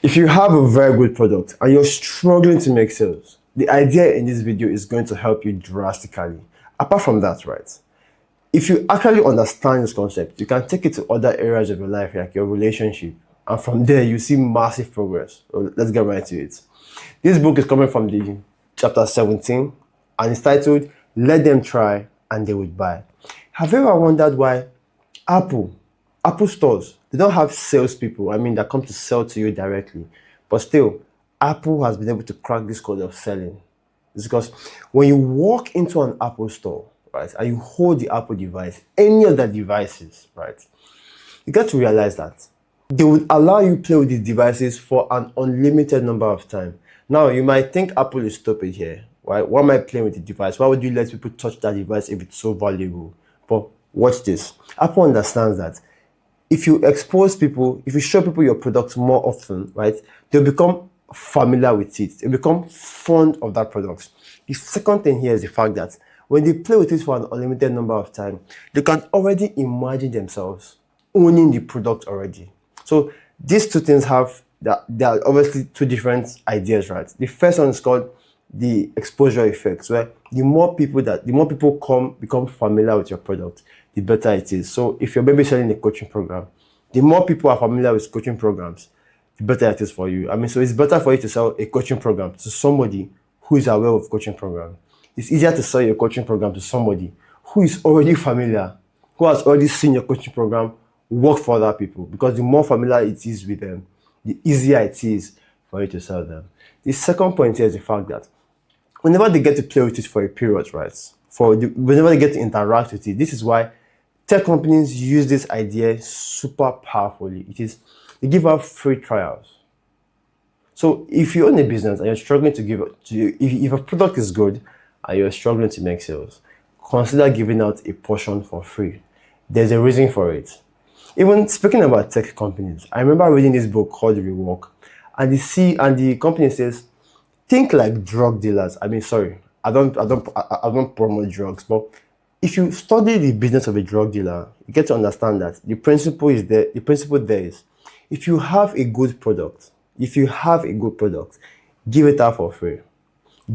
If you have a very good product and you're struggling to make sales, the idea in this video is going to help you drastically. Apart from that, right? If you actually understand this concept, you can take it to other areas of your life, like your relationship, and from there you see massive progress. So let's get right to it. This book is coming from the chapter 17, and it's titled, Let Them Try and They Would Buy. Have you ever wondered why Apple stores, they don't have salespeople, that come to sell to you directly, but still, Apple has been able to crack this code of selling? It's because when you walk into an Apple store, right, and you hold the Apple device, any of the devices, right, you get to realize that they would allow you play with these devices for an unlimited number of time. Now, you might think Apple is stupid here, right? Why am I playing with the device? Why would you let people touch that device if it's so valuable? But watch this. Apple understands that if you expose people, if you show people your products more often, right, they'll become familiar with it. They'll become fond of that product. The second thing here is the fact that when they play with it for an unlimited number of time, they can already imagine themselves owning the product already. So these two things there are obviously two different ideas, right? The first one is called the exposure effect, where the more people become familiar with your product, the better it is. So if you're maybe selling a coaching program, the more people are familiar with coaching programs, the better it is for you. So it's better for you to sell a coaching program to somebody who is aware of coaching program. It's easier to sell your coaching program to somebody who is already familiar, who has already seen your coaching program work for other people, because the more familiar it is with them, the easier it is for you to sell them. The second point here is the fact that whenever they get to play with it for a period, right? Whenever they get to interact with it, this is why tech companies use this idea super powerfully. They give out free trials. So if you own a business and you're struggling if a product is good and you're struggling to make sales, consider giving out a portion for free. There's a reason for it. Even speaking about tech companies, I remember reading this book called Rework, and the company says, think like drug dealers. I don't promote drugs, but if you study the business of a drug dealer, you get to understand that the principle there is, if you have a good product, give it out for free.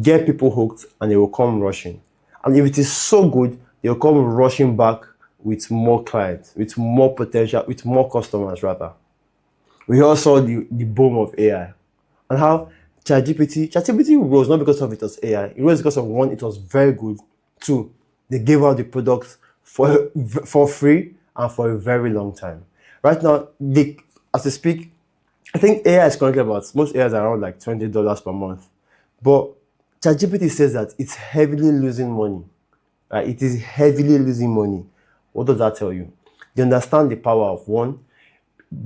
Get people hooked and they will come rushing. And if it is so good, they'll come rushing back with more clients, with more potential, with more customers rather. We all saw the boom of AI and how ChatGPT rose not because of it was AI. It rose because of, one, it was very good. Two, they gave out the products for free and for a very long time. Right now, as we speak, I think AI is currently most AIs are around like $20 per month. But ChatGPT says that it's heavily losing money. Right? It is heavily losing money. What does that tell you? They understand the power of, one,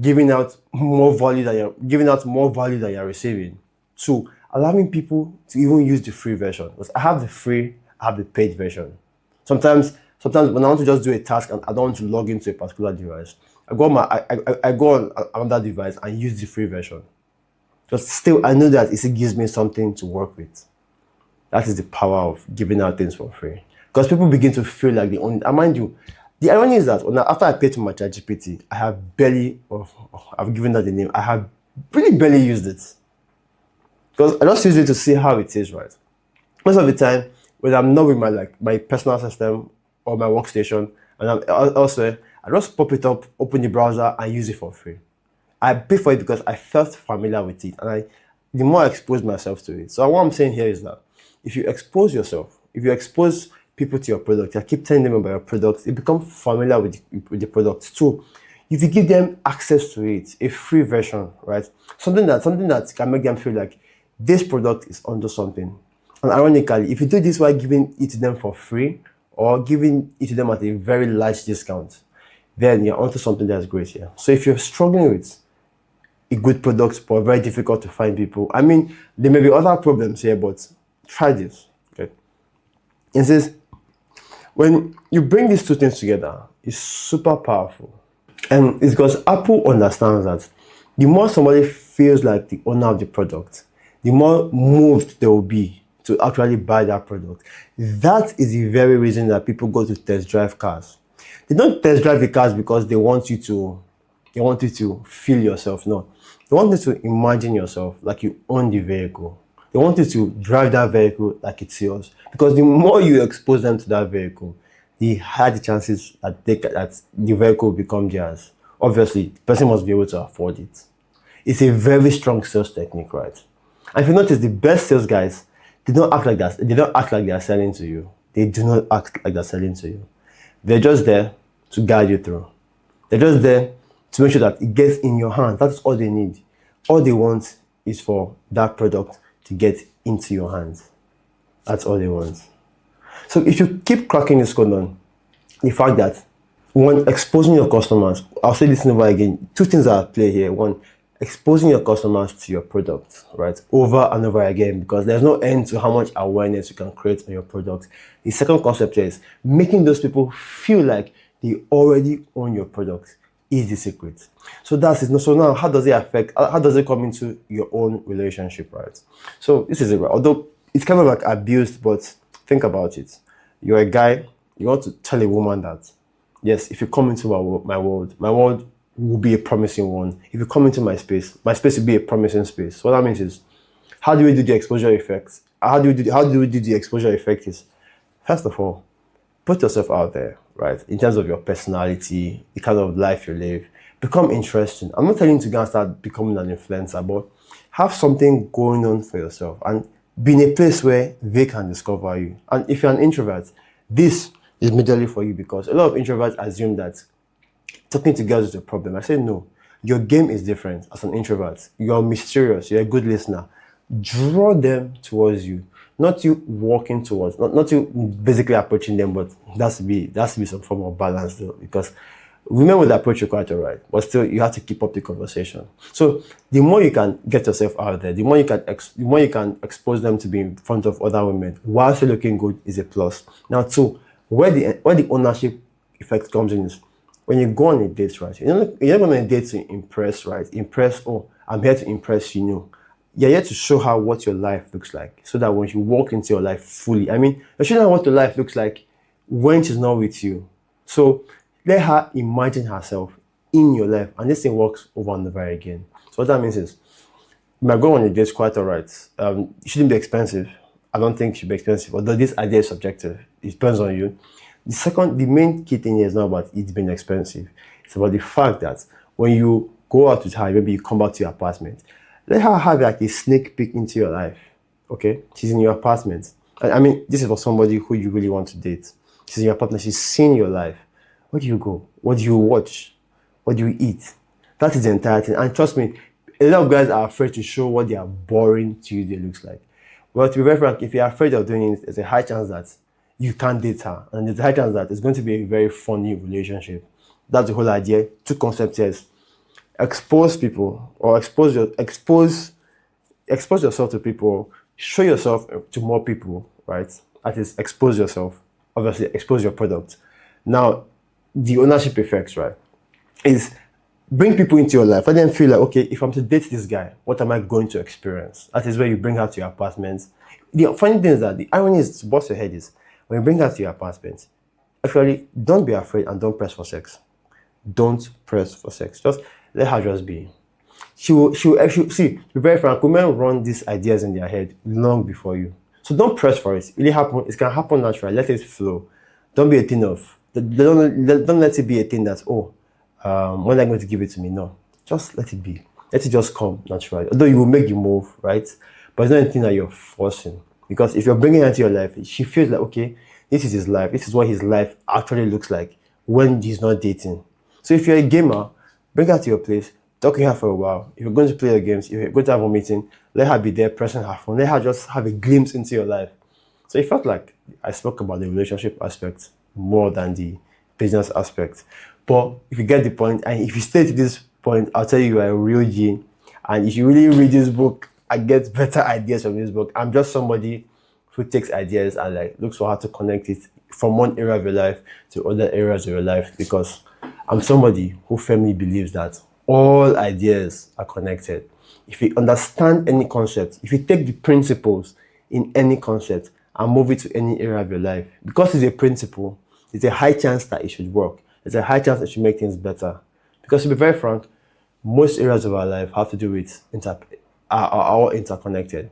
giving out more value than you're receiving. Two, allowing people to even use the free version. Because I have the free, I have the paid version. Sometimes when I want to just do a task and I don't want to log into a particular device, I go on another device and use the free version. But still, I know that it still gives me something to work with. That is the power of giving out things for free. Because people begin to feel like they own it. And mind you, the irony is that after I paid for my ChatGPT, I've given that the name, I have really barely used it. Because I just use it to see how it is, right? Most of the time, when I'm not with my personal system or my workstation, and I'm elsewhere, I just pop it up, open the browser, and use it for free. I pay for it because I felt familiar with it, and the more I expose myself to it. So what I'm saying here is that if you expose yourself, if you expose people to your product, you keep telling them about your product, they become familiar with the product too. If you give them access to it, a free version, right? Something that can make them feel like this product is onto something. And ironically, if you do this while giving it to them for free or giving it to them at a very large discount, then you're onto something that's great here. So if you're struggling with a good product but very difficult to find people, there may be other problems here, but try this. Okay. It says, when you bring these two things together, it's super powerful. And it's because Apple understands that the more somebody feels like the owner of the product, the more moved they will be to actually buy that product. That is the very reason that people go to test drive cars. They don't test drive the cars because they want you to feel yourself. No, They want you to imagine yourself like you own the vehicle. They want you to drive that vehicle like it's yours. Because the more you expose them to that vehicle, the higher the chances that that the vehicle will become theirs. Obviously, the person must be able to afford it. It's a very strong sales technique, right? And if you notice, the best sales guys, they don't act like that. They don't act like they are selling to you. They do not act like they're selling to you. They're just there to guide you through. They're just there to make sure that it gets in your hands. That's all they need. All they want is for that product to get into your hands. That's all they want. So if you keep cracking this code on the fact that when exposing your customers, I'll say this over again, two things are at play here. One, exposing your customers to your product, right, over and over again, because there's no end to how much awareness you can create on your product. The second concept is making those people feel like they already own your product is the secret. So that's it. So now, how does it affect, how does it come into your own relationship, right? So this is it, right? Although it's kind of like abused, but think about it. You're a guy, you want to tell a woman that, yes, if you come into my world will be a promising one. If you come into my space will be a promising space. So what that means is, how do we do the exposure effects? How do we do the exposure effect is, first of all, put yourself out there, right? In terms of your personality, the kind of life you live, become interesting. I'm not telling you to go and start becoming an influencer, but have something going on for yourself and be in a place where they can discover you. And if you're an introvert, this is majorly for you, because a lot of introverts assume that talking to girls is a problem. I say no. Your game is different as an introvert. You're mysterious. You're a good listener. Draw them towards you. Not you walking towards, not you basically approaching them, but there has to be some form of balance though, because women will approach you quite alright, but still you have to keep up the conversation. So the more you can get yourself out there, the more you can expose them to be in front of other women while still looking good is a plus. Now two, where the ownership effect comes in is when you go on a date, right? You're not going on a date to impress, right? Oh, I'm here to impress you. No. You're here to show her what your life looks like, so that when you walk into your life fully, you're showing her what your life looks like when she's not with you. So let her imagine herself in your life, and this thing works over and over again. So what that means is, you might go on a date quite alright. It shouldn't be expensive. I don't think it should be expensive, although this idea is subjective. It depends on you. The main key thing here is not about it being expensive. It's about the fact that when you go out with her, maybe you come back to your apartment, let her have like a sneak peek into your life. Okay? She's in your apartment. This is for somebody who you really want to date. She's in your apartment, she's seeing your life. Where do you go? What do you watch? What do you eat? That is the entire thing. And trust me, a lot of guys are afraid to show what their boring Tuesday looks like. Well, to be very frank, if you're afraid of doing it, there's a high chance that you can't date her. And there's a high chance that it's going to be a very funny relationship. That's the whole idea. Two concepts here is expose people, or expose yourself to people, show yourself to more people, right? That is, expose yourself. Obviously, expose your product. Now, the ownership effects, right, is bring people into your life. Let them feel like, okay, if I'm to date this guy, what am I going to experience? That is where you bring her to your apartment. The funny thing is that the irony is, to bust your head is, when you bring her to your apartment, actually, don't be afraid and don't press for sex. Don't press for sex. Just let her just be. She will actually, see, to be very frank, women run these ideas in their head long before you. So don't press for it. It can happen naturally. Let it flow. Don't be a thing of, don't let it be a thing that, when are you going to give it to me? No. Just let it be. Let it just come naturally. Although you will make the move, right? But it's not anything that you're forcing. Because if you're bringing her into your life, she feels like, okay, this is his life. This is what his life actually looks like when he's not dating. So if you're a gamer, bring her to your place, talk to her for a while. If you're going to play your games, if you're going to have a meeting, let her be there, pressing her phone. Let her just have a glimpse into your life. So it felt like I spoke about the relationship aspect more than the business aspect. But if you get the point, and if you stay to this point, I'll tell you are a real G. And if you really read this book and get better ideas from this book, I'm just somebody who takes ideas and like looks for how to connect it from one area of your life to other areas of your life, because I'm somebody who firmly believes that all ideas are connected. If you understand any concept, if you take the principles in any concept and move it to any area of your life, because it's a principle, there's a high chance that it should work. There's a high chance that it should make things better. Because to be very frank, most areas of our life have to do with are all interconnected.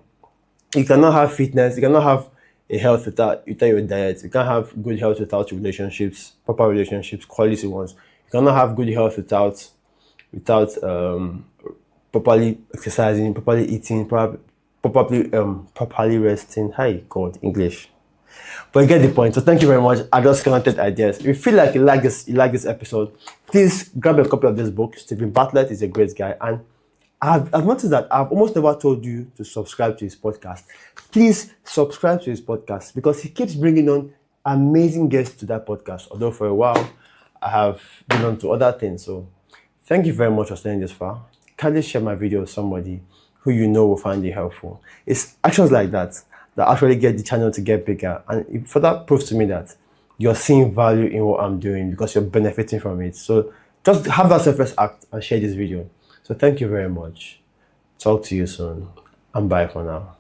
You cannot have fitness, you cannot have a health without your diet. You can't have good health without relationships, proper relationships, quality ones. You cannot have good health without properly exercising, properly eating, properly resting. Hi, God, English. But you get the point. So thank you very much. I just connected ideas. If you feel like you like this episode, please grab a copy of this book. Stephen Bartlett is a great guy, and I've noticed that I've almost never told you to subscribe to his podcast. Please subscribe to his podcast because he keeps bringing on amazing guests to that podcast. Although for a while I have been on to other things. So thank you very much for staying this far. Kindly share my video with somebody who you know will find it helpful. It's actions like that actually get the channel to get bigger, and it further proves to me that you're seeing value in what I'm doing because you're benefiting from it. So just have that selfless act and share this video. So thank you very much. Talk to you soon, and bye for now.